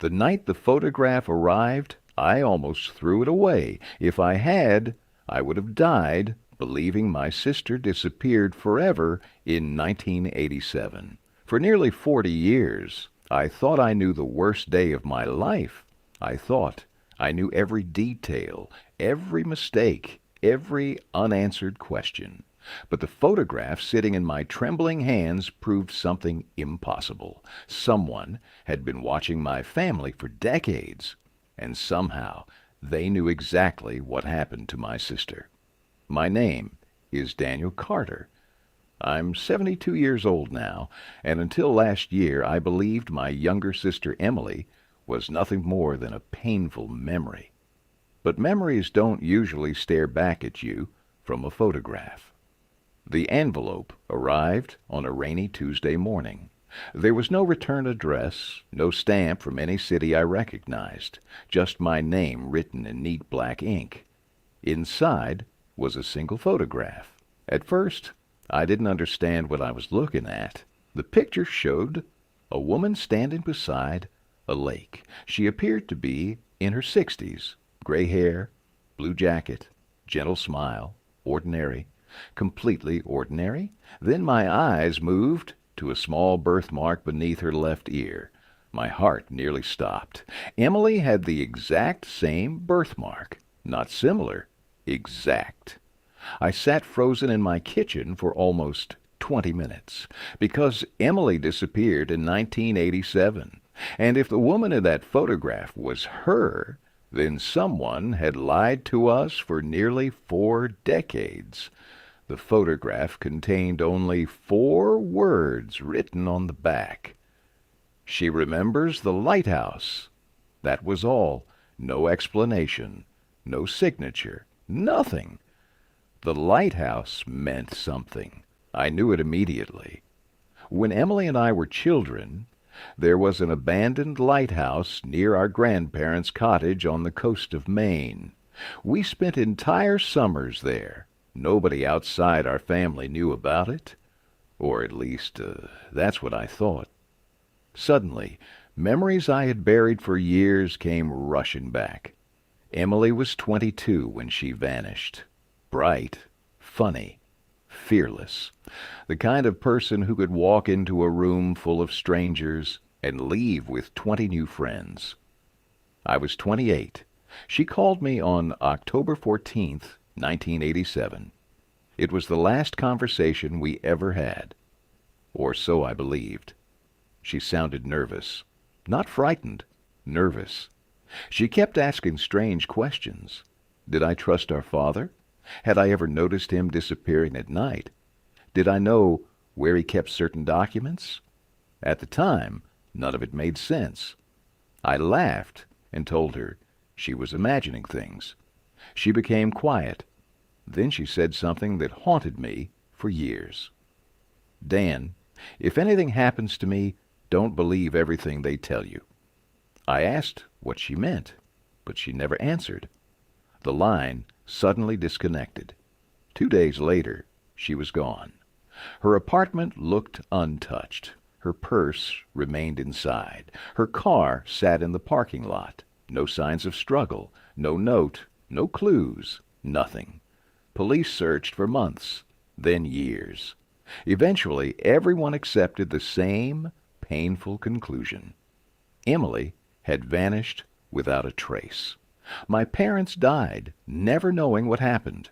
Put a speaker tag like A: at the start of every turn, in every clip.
A: The night the photograph arrived, I almost threw it away. If I had, I would have died believing my sister disappeared forever in 1987. For nearly 40 years, I thought I knew the worst day of my life. I thought I knew every detail, every mistake, every unanswered question. But the photograph sitting in my trembling hands proved something impossible. Someone had been watching my family for decades, and somehow they knew exactly what happened to my sister. My name is Daniel Carter. I'm 72 years old now, and until last year I believed my younger sister Emily was nothing more than a painful memory. But memories don't usually stare back at you from a photograph. The envelope arrived on a rainy Tuesday morning. There was no return address, no stamp from any city I recognized, just my name written in neat black ink. Inside was a single photograph. At first, I didn't understand what I was looking at. The picture showed a woman standing beside a lake. She appeared to be in her 60s. Gray hair, blue jacket, gentle smile, ordinary, completely ordinary. Then my eyes moved to a small birthmark beneath her left ear. My heart nearly stopped. Emily had the exact same birthmark. Not similar, exact. I sat frozen in my kitchen for almost 20 minutes because Emily disappeared in 1987. And if the woman in that photograph was her, then someone had lied to us for nearly 4 decades. The photograph contained only 4 words written on the back. She remembers the lighthouse. That was all. No explanation, no signature, nothing. The lighthouse meant something. I knew it immediately. When Emily and I were children, there was an abandoned lighthouse near our grandparents' cottage on the coast of Maine. We spent entire summers there. Nobody outside our family knew about it, or at least that's what I thought. Suddenly, memories I had buried for years came rushing back. Emily was 22 when she vanished. Bright, funny, fearless. The kind of person who could walk into a room full of strangers and leave with 20 new friends. I was 28. She called me on October 14th, 1987. It was the last conversation we ever had. Or so I believed. She sounded nervous. Not frightened, nervous. She kept asking strange questions. Did I trust our father? Had I ever noticed him disappearing at night? Did I know where he kept certain documents? At the time, none of it made sense. I laughed and told her she was imagining things. She became quiet. Then she said something that haunted me for years. Dan, if anything happens to me, don't believe everything they tell you. I asked what she meant, but she never answered. The line suddenly disconnected. 2 days later, she was gone. Her apartment looked untouched. Her purse remained inside. Her car sat in the parking lot. No signs of struggle, no note, no clues, nothing. Police searched for months, then years. Eventually, everyone accepted the same painful conclusion. Emily had vanished without a trace. My parents died, never knowing what happened.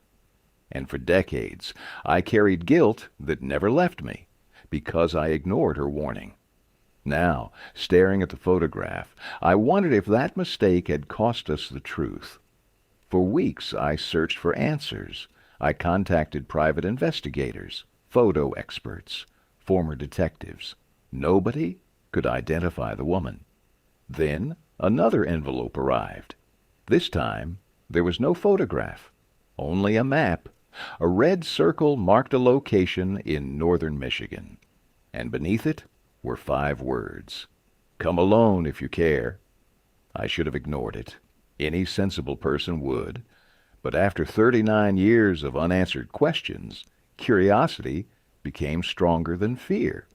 A: And for decades, I carried guilt that never left me, because I ignored her warning. Now, staring at the photograph, I wondered if that mistake had cost us the truth. For weeks, I searched for answers. I contacted private investigators, photo experts, former detectives. Nobody could identify the woman. Then another envelope arrived. This time, there was no photograph, only a map. A red circle marked a location in northern Michigan, and beneath it were 5 words. Come alone if you care. I should have ignored it. Any sensible person would. But after 39 years of unanswered questions, curiosity became stronger than fear.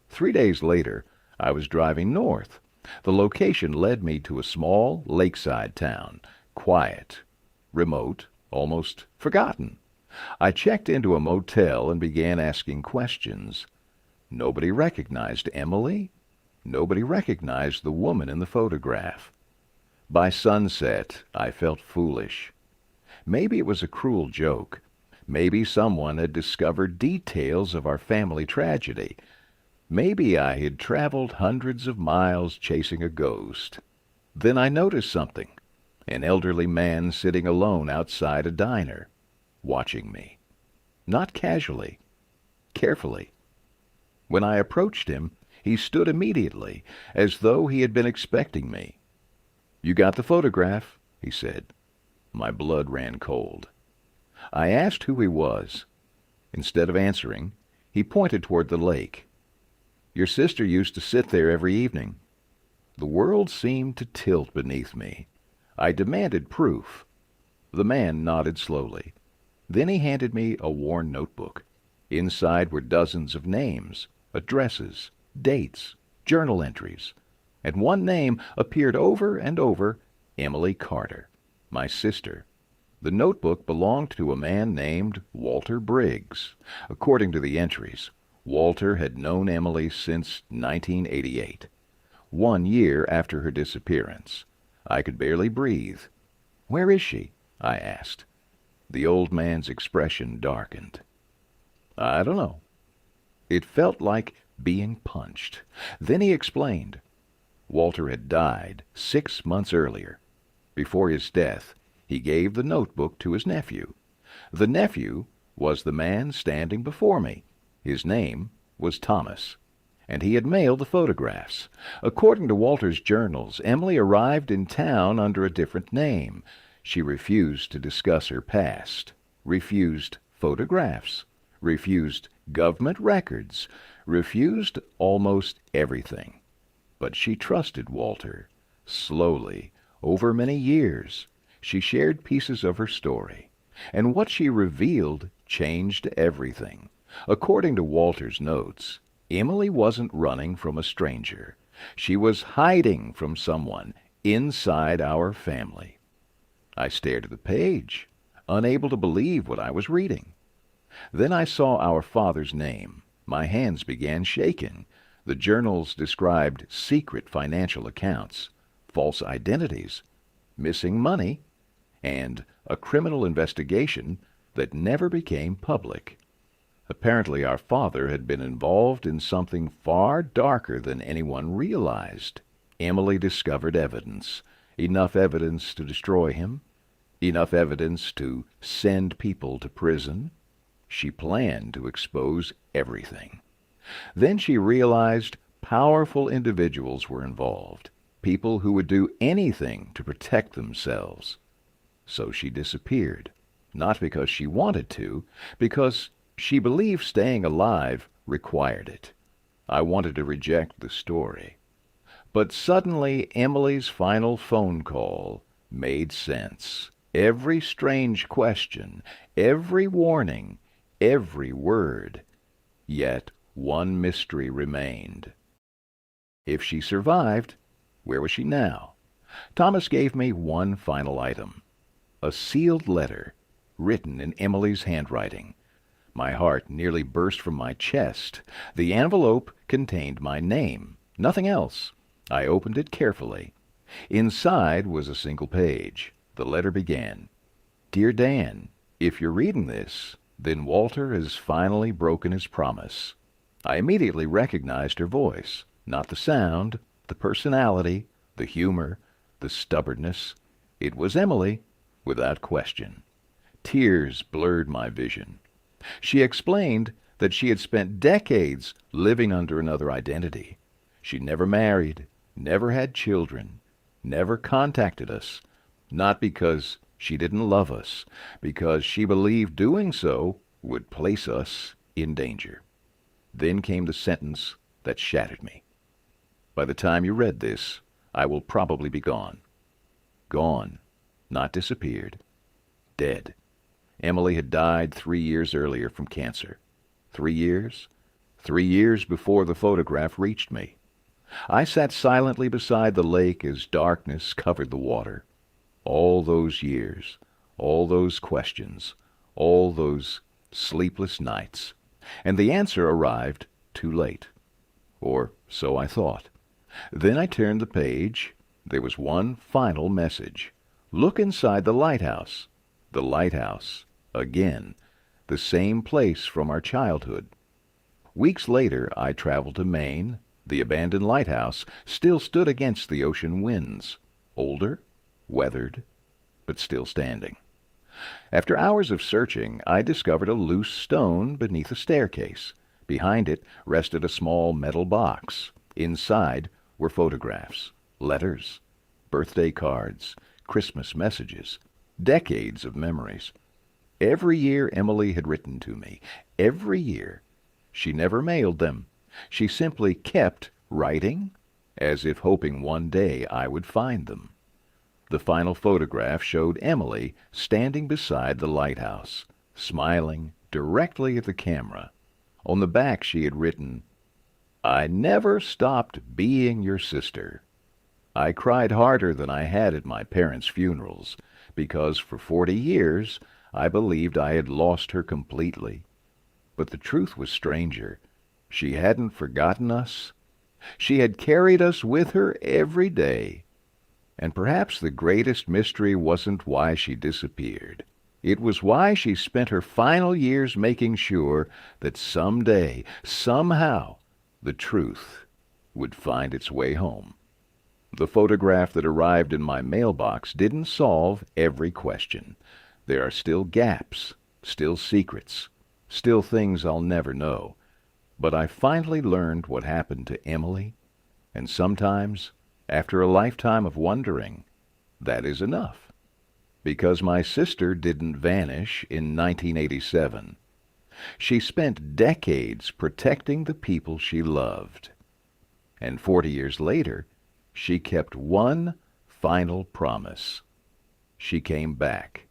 A: 3 days later, I was driving north. The location led me to a small lakeside town, quiet, remote, almost forgotten. I checked into a motel and began asking questions. Nobody recognized Emily. Nobody recognized the woman in the photograph. By sunset, I felt foolish. Maybe it was a cruel joke. Maybe someone had discovered details of our family tragedy. Maybe I had traveled hundreds of miles chasing a ghost. Then I noticed something. An elderly man sitting alone outside a diner, watching me. Not casually, carefully. When I approached him, he stood immediately, as though he had been expecting me. "You got the photograph," he said. My blood ran cold. I asked who he was. Instead of answering, he pointed toward the lake. "Your sister used to sit there every evening." The world seemed to tilt beneath me. I demanded proof. The man nodded slowly. Then he handed me a worn notebook. Inside were dozens of names, addresses, dates, journal entries. And one name appeared over and over, Emily Carter, my sister. The notebook belonged to a man named Walter Briggs. According to the entries, Walter had known Emily since 1988, 1 year after her disappearance. I could barely breathe. "Where is she?" I asked. The old man's expression darkened. "I don't know." It felt like being punched. Then he explained. Walter had died 6 months earlier. Before his death, he gave the notebook to his nephew. The nephew was the man standing before me. His name was Thomas, and he had mailed the photographs. According to Walter's journals, Emily arrived in town under a different name. She refused to discuss her past, refused photographs, refused government records, refused almost everything. But she trusted Walter. Slowly, over many years, she shared pieces of her story, and what she revealed changed everything. According to Walter's notes, Emily wasn't running from a stranger. She was hiding from someone inside our family. I stared at the page, unable to believe what I was reading. Then I saw our father's name. My hands began shaking. The journals described secret financial accounts, false identities, missing money, and a criminal investigation that never became public. Apparently our father had been involved in something far darker than anyone realized. Emily discovered evidence, enough evidence to destroy him, enough evidence to send people to prison. She planned to expose everything. Then she realized powerful individuals were involved, people who would do anything to protect themselves. So she disappeared, not because she wanted to, because she believed staying alive required it. I wanted to reject the story. But suddenly Emily's final phone call made sense. Every strange question, every warning, every word. Yet one mystery remained. If she survived, where was she now? Thomas gave me one final item. A sealed letter, written in Emily's handwriting. My heart nearly burst from my chest. The envelope contained my name, nothing else. I opened it carefully. Inside was a single page. The letter began, "Dear Dan, if you're reading this, then Walter has finally broken his promise." I immediately recognized her voice. Not the sound, the personality, the humor, the stubbornness. It was Emily, without question. Tears blurred my vision. She explained that she had spent decades living under another identity. She never married, never had children, never contacted us, not because she didn't love us, because she believed doing so would place us in danger. Then came the sentence that shattered me. By the time you read this, I will probably be gone. Gone, not disappeared. Dead. Emily had died 3 years earlier from cancer. 3 years? 3 years before the photograph reached me. I sat silently beside the lake as darkness covered the water. All those years, all those questions, all those sleepless nights. And the answer arrived too late. Or so I thought. Then I turned the page. There was one final message. Look inside the lighthouse. The lighthouse. Again. The same place from our childhood. Weeks later I traveled to Maine. The abandoned lighthouse still stood against the ocean winds. Older, weathered, but still standing. After hours of searching, I discovered a loose stone beneath a staircase. Behind it rested a small metal box. Inside were photographs, letters, birthday cards, Christmas messages, decades of memories. Every year Emily had written to me. Every year. She never mailed them. She simply kept writing, as if hoping one day I would find them. The final photograph showed Emily standing beside the lighthouse, smiling directly at the camera. On the back she had written, "I never stopped being your sister." I cried harder than I had at my parents' funerals, because for 40 years I believed I had lost her completely. But the truth was stranger. She hadn't forgotten us. She had carried us with her every day. And perhaps the greatest mystery wasn't why she disappeared. It was why she spent her final years making sure that someday, somehow, the truth would find its way home. The photograph that arrived in my mailbox didn't solve every question. There are still gaps, still secrets, still things I'll never know. But I finally learned what happened to Emily, and sometimes, after a lifetime of wondering, that is enough. Because my sister didn't vanish in 1987. She spent decades protecting the people she loved. And 40 years later, she kept one final promise. She came back.